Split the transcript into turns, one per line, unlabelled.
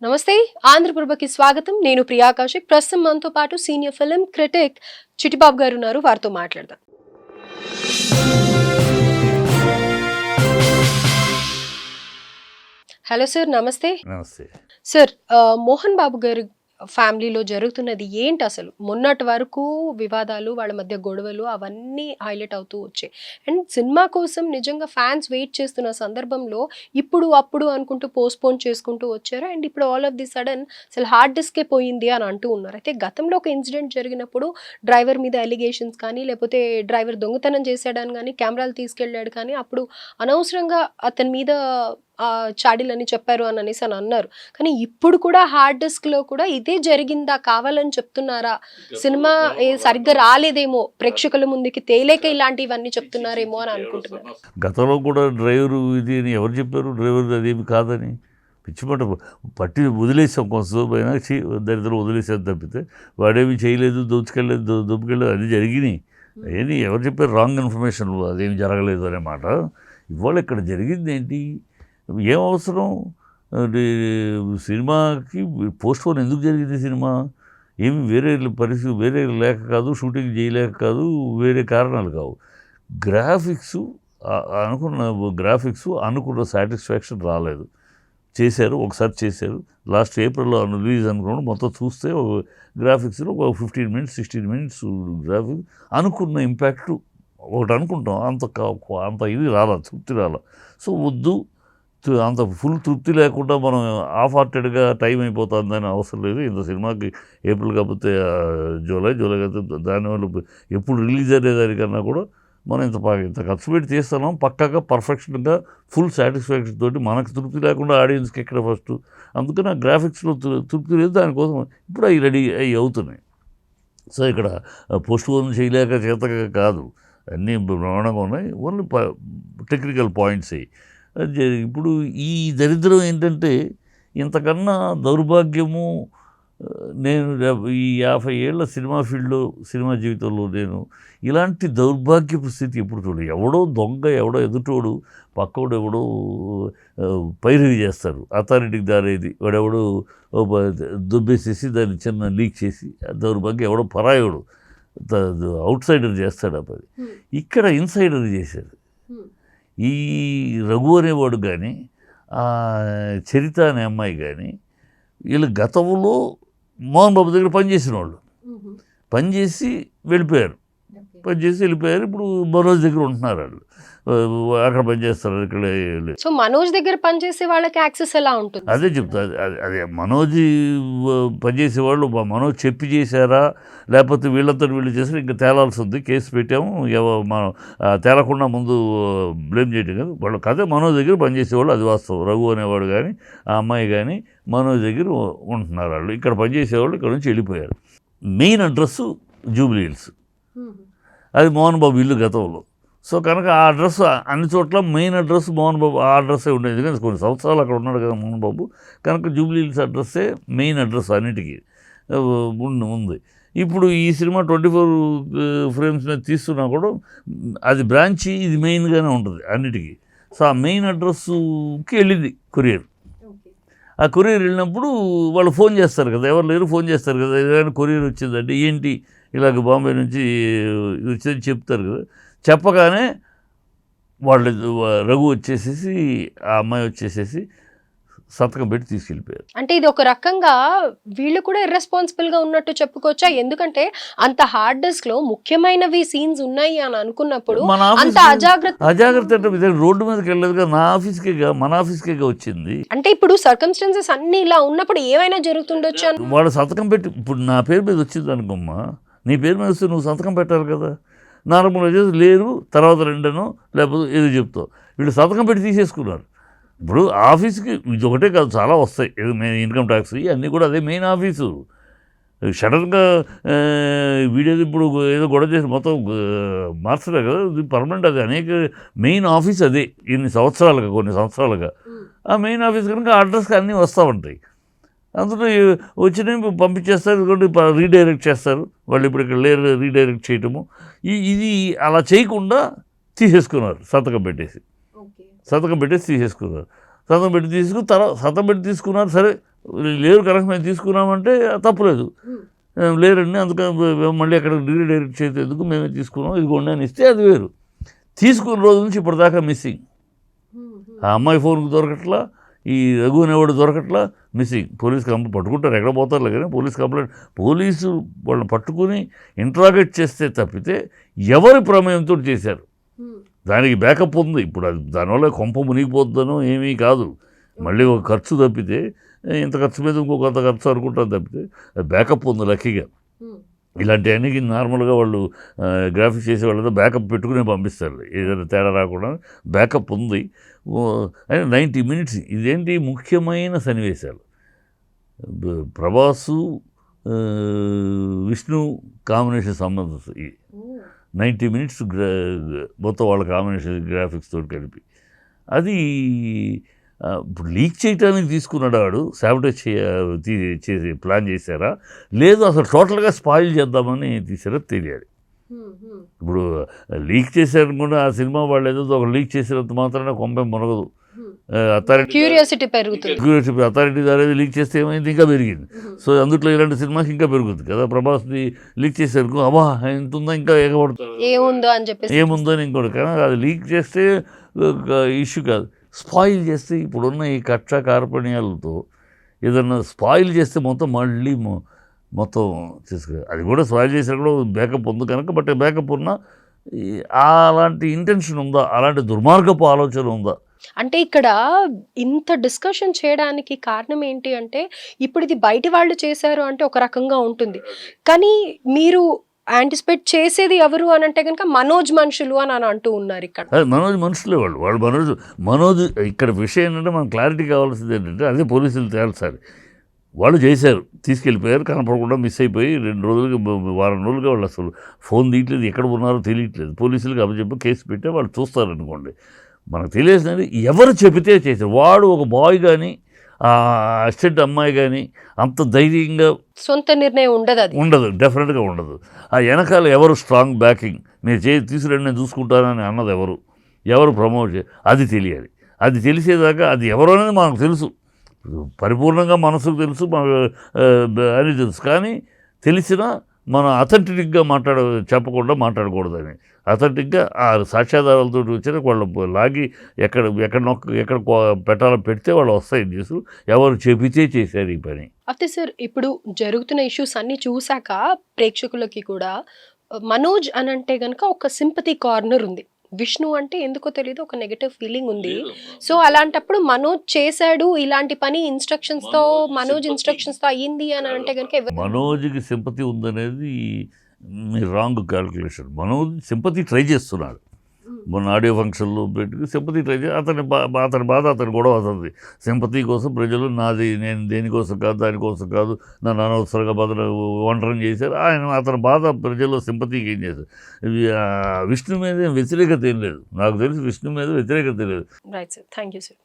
నమస్తే ఆంధ్రప్రభకి స్వాగతం. నేను ప్రియా కౌశిక్. ప్రస్తుతం మనతో పాటు సీనియర్ ఫిల్మ్ క్రిటిక్ చిట్టిబాబు గారు ఉన్నారు. వారితో మాట్లాడదాం. హలో సార్, నమస్తే.
నమస్తే.
సార్, మోహన్ బాబు గారి ఫ్యామిలీలో జరుగుతున్నది ఏంటి అసలు? మొన్నటి వరకు వివాదాలు, వాళ్ళ మధ్య గొడవలు అవన్నీ హైలైట్ అవుతూ వచ్చాయి. అండ్ సినిమా కోసం నిజంగా ఫ్యాన్స్ వెయిట్ చేస్తున్న సందర్భంలో ఇప్పుడు అప్పుడు అనుకుంటూ పోస్ట్పోన్ చేసుకుంటూ వచ్చారు. అండ్ ఇప్పుడు ఆల్ ఆఫ్ ది సడన్ అసలు హార్డ్ డిస్కే పోయింది అని అంటూ ఉన్నారు. అయితే గతంలో ఒక ఇన్సిడెంట్ జరిగినప్పుడు డ్రైవర్ మీద అలిగేషన్స్ కానీ, లేకపోతే డ్రైవర్ దొంగతనం చేశాడని కానీ, కెమెరాలు తీసుకెళ్ళాడు కానీ, అప్పుడు అనవసరంగా అతని మీద చాడీలని చెప్పారు అని అనేసి అని అన్నారు. కానీ ఇప్పుడు కూడా హార్డ్ డిస్క్ లో కూడా ఇదే జరిగిందా, కావాలని చెప్తున్నారా, సినిమా సరిగ్గా రాలేదేమో, ప్రేక్షకుల ముందుకి తేలేక ఇలాంటివన్నీ చెప్తున్నారేమో అని అనుకుంటున్నారు.
గతంలో కూడా డ్రైవరు ఇది అని ఎవరు చెప్పారు? డ్రైవర్ అదేమి కాదని పిచ్చిపట్ట పట్టి వదిలేసాం. కొంచెం అయినా దరిద్రం వదిలేసాం తప్పితే వాడేమి చేయలేదు, దొబ్బుకెళ్ళలేదు అది జరిగినాయి. ఏది ఎవరు చెప్పారు? రాంగ్ ఇన్ఫర్మేషన్, అదేమి జరగలేదు అనే మాట. ఇవాళ ఇక్కడ జరిగింది ఏంటి? ఏం అవసరం? సినిమాకి పోస్ట్పోన్ ఎందుకు జరిగింది? సినిమా ఏమి వేరే పరిస్థితి వేరే లేక కాదు, షూటింగ్ చేయలేక కాదు, వేరే కారణాలు కావు. గ్రాఫిక్స్ అనుకున్న సాటిస్ఫాక్షన్ రాలేదు. చేశారు, ఒకసారి చేశారు. లాస్ట్ ఏప్రిల్లో రిలీజ్ అనుకున్నాడు. మొత్తం చూస్తే గ్రాఫిక్స్లో ఒక 15 minutes 16 minutes గ్రాఫిక్స్ అనుకున్న ఇంపాక్ట్ ఒకటి అనుకుంటాం. అంత ఇది రాలా, తృప్తి రాలా. సో వద్దు, అంత ఫుల్ తృప్తి లేకుండా మనం హాఫ్ హార్టెడ్గా టైం అయిపోతుందని అవసరం లేదు. ఇంత సినిమాకి ఏప్రిల్ కాకపోతే జూలై కాకపోతే దానివల్ల ఎప్పుడు రిలీజ్ అయ్యేదానికన్నా కూడా మనం ఇంత ఖర్చు పెట్టి చేస్తున్నాం. పక్కాగా పర్ఫెక్షన్గా ఫుల్ సాటిస్ఫాక్షన్ తోటి మనకు తృప్తి లేకుండా ఆడియన్స్కి ఎక్కడ ఫస్ట్. అందుకని ఆ గ్రాఫిక్స్లో తృప్తి లేదు. దానికోసం ఇప్పుడు అవి రెడీ అవుతున్నాయి. సో ఇక్కడ పోస్ట్ పోన్ చేయలేక చేతగా కాదు, అన్నీ బ్రహ్మాండంగా ఉన్నాయి. ఓన్లీ టెక్నికల్ పాయింట్స్ అయ్యి. ఇప్పుడు ఈ దరిద్రం ఏంటంటే, ఇంతకన్నా దౌర్భాగ్యము నేను ఈ 50 ఏళ్ళ సినిమా ఫీల్డ్లో, సినిమా జీవితంలో నేను ఇలాంటి దౌర్భాగ్యపు స్థితి ఎప్పుడు చూడలేదు. ఎవడో దొంగ, ఎవడో ఎదుటోడు, పక్కోడు ఎవడో పైరవి చేస్తారు, అథారిటీకి దారేది వాడెవడో దుబ్బేసేసి దాన్ని చిన్న లీక్ చేసి, దౌర్భాగ్యం ఎవడో పరాయోడు అవుట్ సైడర్ చేస్తాడు. ఆ పని ఇక్కడ ఇన్సైడర్ చేశారు. ఈ రఘు అనేవాడు కానీ, చరిత అనే అమ్మాయి కానీ, వీళ్ళు గతంలో మోహన్ బాబు దగ్గర పనిచేసిన వాళ్ళు, పనిచేసి వెళ్ళిపోయారు. ఇప్పుడు మనోజ్ దగ్గర ఉంటున్నారు. వాళ్ళు అక్కడ పనిచేస్తారు. ఇక్కడ
సో మనోజ్ దగ్గర పనిచేసే వాళ్ళకి యాక్సెస్ ఎలా ఉంటుంది?
అదే చెప్తా. అదే మనోజ్ పనిచేసే వాళ్ళు, మనోజ్ చెప్పి చేశారా లేకపోతే వీళ్ళంతా వీళ్ళు చేశారు ఇంకా తేలాల్సి ఉంది. కేసు పెట్టాము, మనం తేలకుండా ముందు బ్లేమ్ చేయటం కదా. వాళ్ళు కదే మనోజ్ దగ్గర పనిచేసేవాళ్ళు, అది వాస్తవం. రఘు అనేవాడు కానీ, ఆ అమ్మాయి కానీ మనోజ్ దగ్గర ఉంటున్నారు. వాళ్ళు ఇక్కడ పనిచేసేవాళ్ళు ఇక్కడ నుంచి వెళ్ళిపోయారు. మెయిన్ అడ్రస్ జూబ్లీ హిల్స్, అది మోహన్ బాబు ఇల్లు గతంలో. సో కనుక ఆ అడ్రస్ అన్ని చోట్ల మెయిన్ అడ్రస్ మోహన్ బాబు ఆ అడ్రస్సే ఉండేది. ఎందుకంటే కొన్ని సంవత్సరాలు అక్కడ ఉన్నాడు కదా మోహన్ బాబు. కనుక జూబ్లీ హిల్స్ అడ్రస్సే మెయిన్ అడ్రస్ అన్నిటికీ ఉంది. ఇప్పుడు ఈ సినిమా 24 frames మీద తీస్తున్నా కూడా అది బ్రాంచి, ఇది మెయిన్గానే ఉంటుంది అన్నిటికీ. సో ఆ మెయిన్ అడ్రస్కి వెళ్ళింది కొరియర్. ఆ కొరియర్ వెళ్ళినప్పుడు వాళ్ళు ఫోన్ చేస్తారు కదా, ఎవరు లేరు, ఫోన్ చేస్తారు కదా, ఏదైనా కొరియర్ వచ్చిందంటే ఏంటి ఇలాగ బాంబే నుంచి వచ్చిందని చెప్తారు కదా. చెప్పగానే వాళ్ళు రఘు వచ్చేసేసి, ఆ అమ్మాయి వచ్చేసేసి సంతకం పెట్టి తీసుకెళ్ళిపోయారు.
అంటే ఇది ఒక రకంగా వీళ్ళు కూడా ఇర్రెస్పాన్సిబుల్ గా ఉన్నట్టు చెప్పుకోవచ్చా? ఎందుకంటే అంత హార్డ్ డిస్క్ లో ముఖ్యమైనవి సీన్స్ ఉన్నాయి అని అనుకున్నప్పుడు అంత
అజాగ్రత్త అంటే రోడ్డు మీదకి వెళ్ళదుగా, మన ఆఫీస్కే వచ్చింది.
అంటే ఇప్పుడు సర్కమ్స్టాన్సెస్ అన్ని ఇలా ఉన్నప్పుడు ఏమైనా జరుగుతుండొచ్చు.
వాళ్ళు సంతకం పెట్టి, ఇప్పుడు నా పేరు మీద వచ్చింది అనుకోమ్మా, నీ పేరు మీద వస్తే నువ్వు సంతకం పెట్టాలి కదా. నార్మల్గా చేసి లేరు, తర్వాత రెండనో లేకపోతే ఏదో చెప్తావు. వీళ్ళు సంతకం పెట్టి తీసేసుకున్నారు. ఇప్పుడు ఆఫీస్కి ఇది ఒకటే కాదు, చాలా వస్తాయి. ఇన్కమ్ ట్యాక్స్ ఇవన్నీ కూడా అదే మెయిన్ ఆఫీసు. సడన్గా వీడేది ఇప్పుడు ఏదో గొడవ చేసి మొత్తం మార్చలే కదా, ఇది పర్మనెంట్. అది అనేక మెయిన్ ఆఫీస్ అదే కొన్ని సంవత్సరాలుగా ఆ మెయిన్ ఆఫీస్ కనుక అడ్రస్కి అన్నీ వస్తూ ఉంటాయి. అందులో వచ్చినవి పంపించేస్తారు, రీడైరెక్ట్ చేస్తారు. వాళ్ళు ఇప్పుడు ఇక్కడ లేరు, రీడైరెక్ట్ చేయటము ఇది అలా చేయకుండా తీసేసుకున్నారు. సంతకం పెట్టేసి తీసేసుకున్నారు. సంతకం పెట్టి తీసుకున్నారు. సరే లేరు కనుక మేము తీసుకున్నామంటే తప్పులేదు. లేరండి అందుకని మళ్ళీ అక్కడ రీడైరెక్ట్ చేసేందుకు మేమే తీసుకున్నాం ఇదిగోండి అని ఇస్తే అది వేరు. తీసుకున్న రోజు నుంచి ఇప్పటిదాకా మిస్సింగ్. ఆ అమ్మాయి ఫోన్కి దొరకట్లా, ఈ రఘు అనేవాడు దొరకట్లా, మిస్సింగ్. పోలీస్ కంప్లైంట్ పట్టుకుంటారు, ఎక్కడ పోతారు కానీ పోలీసు వాళ్ళని పట్టుకుని ఇంట్రాగేట్ చేస్తే తప్పితే ఎవరి ప్రమేయంతో చేశారు దానికి బ్యాకప్ ఉంది. ఇప్పుడు అది దానివల్ల కొంప మునిగిపోద్దనో ఏమీ కాదు, మళ్ళీ ఒక ఖర్చు తప్పితే ఇంత ఖర్చు మీద ఇంకో కొంత ఖర్చు అనుకుంటాను తప్పితే బ్యాకప్ ఉంది లక్కీగా. ఇలాంటి అన్నికి నార్మల్గా వాళ్ళు గ్రాఫిక్స్ చేసే వాళ్ళతో బ్యాకప్ పెట్టుకుని పంపిస్తారు, ఏదైనా తేడా రాకుండా బ్యాకప్ ఉంది. అయినా 90 మినిట్స్ ఇదేంటి ముఖ్యమైన సన్నివేశాలు. ప్రభాసు విష్ణు కాంబినేషన్ సంబంధించి 90 మినిట్స్ మొత్తం వాళ్ళ కాంబినేషన్ గ్రాఫిక్స్ తోటి కలిపి అది ఇప్పుడు లీక్ చేయడానికి తీసుకున్నాడు వాడు, శాబిటేజ్ చేసి ప్లాన్ చేశారా లేదు అసలు టోటల్గా స్పాయిల్ చేద్దామని తీసారా తెలియాలి. ఇప్పుడు లీక్ చేశారనుకుంటే ఆ సినిమా వాళ్ళు ఏదో ఒక లీక్ చేసినంత మాత్రాన కొంపేం మునగదు.
క్యూరియాసిటీ పెరుగుతుంది.
అథారిటీ అనేది లీక్ చేస్తే ఏమైంది ఇంకా పెరిగింది. సో అందుట్లో ఇలాంటి సినిమాకి ఇంకా పెరుగుతుంది కదా. ప్రభాస్ని లీక్ చేశారు అబ్బా ఎంత ఉందో ఇంకా ఎగబడుతుంది
ఏముందో అని చెప్పి
ఏముందో అని ఇంకోటి. కానీ అది లీక్ చేస్తే ఇష్యూ కాదు, స్పాయిల్ చేస్తే ఇప్పుడున్న ఈ కక్ష కార్పణ్యాలతో ఏదన్నా స్పాయిల్ చేస్తే మళ్ళీ మొత్తం తీసుకు అది కూడా స్పాయిల్ చేసినా కూడా బ్యాకప్ ఉంది కనుక. బట్ బ్యాకప్ ఉన్నా అలాంటి ఇంటెన్షన్ ఉందా, అలాంటి దుర్మార్గపు ఆలోచన ఉందా
అంటే ఇక్కడ ఇంత డిస్కషన్ చేయడానికి కారణం ఏంటి అంటే ఇప్పుడు ఇది బయటి వాళ్ళు చేశారు అంటే ఒక రకంగా ఉంటుంది, కానీ మీరు యాంటిసిపేట్ చేసేది ఎవరు అని అంటే కనుక మనోజ్ మనుషులు అని అంటూ ఉన్నారు ఇక్కడ.
మనోజ్ మనుషులే వాళ్ళు మనోజ్ ఇక్కడ విషయం ఏంటంటే మనకు క్లారిటీ కావాల్సింది ఏంటంటే అదే పోలీసులు తేల్చాలి. వాళ్ళు చేశారు, తీసుకెళ్ళిపోయారు, కనపడకుండా మిస్ అయిపోయి 2 రోజులకి వారం రోజులుగా వాళ్ళు అసలు ఫోన్ తీయట్లేదు, ఎక్కడ ఉన్నారో తెలియట్లేదు. పోలీసులకు అప్పచెప్పి కేసు పెట్టి వాళ్ళు చూస్తారనుకోండి. మనకు తెలియసినది ఎవరు చెబితే చేశారు. వాడు ఒక బాయ్ కానీ అసిస్టెంట్ అమ్మాయి కానీ అంత ధైర్యంగా
సొంత నిర్ణయం ఉండదు,
డెఫినెట్గా ఉండదు. ఆ వెనకాల ఎవరు స్ట్రాంగ్ బ్యాకింగ్, మీరు తీసుకురండి నేను చూసుకుంటానని అన్నది ఎవరు ప్రమోట్ అది తెలియాలి. అది తెలిసేదాకా అది ఎవరు అనేది మనకు తెలుసు, పరిపూర్ణంగా మనసుకు తెలుసు అని తెలుసు. కానీ తెలిసినా మనం అథెంటిక్గా చెప్పకుండా మాట్లాడకూడదని అథెంటిక్గా ఆ సాక్ష్యాధారాలతో వచ్చిన వాళ్ళు లాగి ఎక్కడ పెట్టాలో పెడితే వాళ్ళు వస్తాయి న్యూస్. ఎవరు చెబితే చేశారు ఈ పని.
అయితే సార్ ఇప్పుడు జరుగుతున్న ఇష్యూస్ అన్ని చూసాక ప్రేక్షకులకి కూడా మనోజ్ అని అంటే గనక ఒక సింపతి కార్నర్ ఉంది, విష్ణు అంటే ఎందుకో తెలియదు ఒక నెగటివ్ ఫీలింగ్ ఉంది. సో అలాంటప్పుడు మనోజ్ చేశాడు ఇలాంటి పని మనోజ్ ఇన్స్ట్రక్షన్స్ తో అయ్యింది అని అంటే కనుక
మనోజ్కి సింపతి ఉందనేది me wrong calculation. Manoj sympathy try చేస్తున్నాడు. మొన్న ఆడియో ఫంక్షన్లో పెట్టుకు సింపతి ట్రై చేసి అతని బాధ అతని గొడవ అవుతుంది. సింపతి కోసం ప్రజలు నేను దేనికోసం కాదు దానికోసం కాదు నన్ను అనవసరంగా ఒంటరం చేశారు అతని బాధ ప్రజల్లో సింపతికి ఏం చేశారు. విష్ణు మీద వ్యతిరేకత ఏం లేదు, నాకు తెలిసి విష్ణు మీద వ్యతిరేకత లేదు.
Right sir, thank you sir.